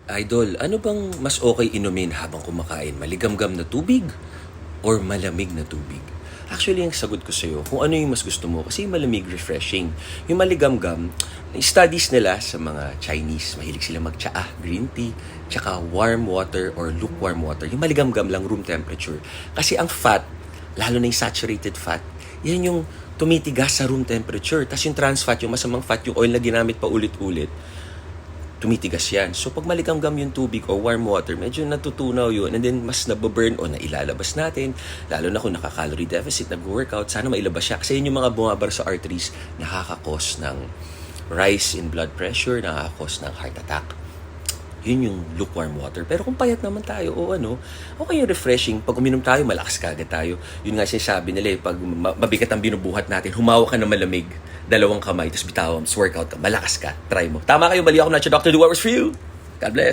Idol, ano bang mas okay inumin habang kumakain? Maligamgam na tubig or malamig na tubig? Actually, ang sagot ko sa'yo, kung ano yung mas gusto mo, kasi yung malamig, refreshing. Yung maligamgam, studies nila sa mga Chinese, mahilig sila mag-tsaa, green tea, tsaka warm water or lukewarm water. Yung maligamgam lang, room temperature. Kasi ang fat, lalo na yung saturated fat, yan yung tumitigas sa room temperature. Tapos yung trans fat, yung masamang fat, yung oil na ginamit pa ulit-ulit, tumitigas yan. So pag maligamgam yung tubig o warm water, medyo natutunaw yun and then mas nababurn o nailalabas natin, lalo na kung naka-calorie deficit, nag-workout, sana mailabas siya. Kasi yun yung mga bumabar sa arteries, nakakakos ng rise in blood pressure, nakakakos ng heart attack. Yun yung lukewarm water. Pero kung payat naman tayo, o ano, okay yung refreshing. Pag uminom tayo, malakas kagad tayo. Yun nga sinasabi nila pag mabigat ang binubuhat natin, humawak ka ng malamig, dalawang kamay, tapos bitawan, workout ka, malakas ka, try mo. Tama kayo, mali ako na, Dr. Do what works for you. God bless.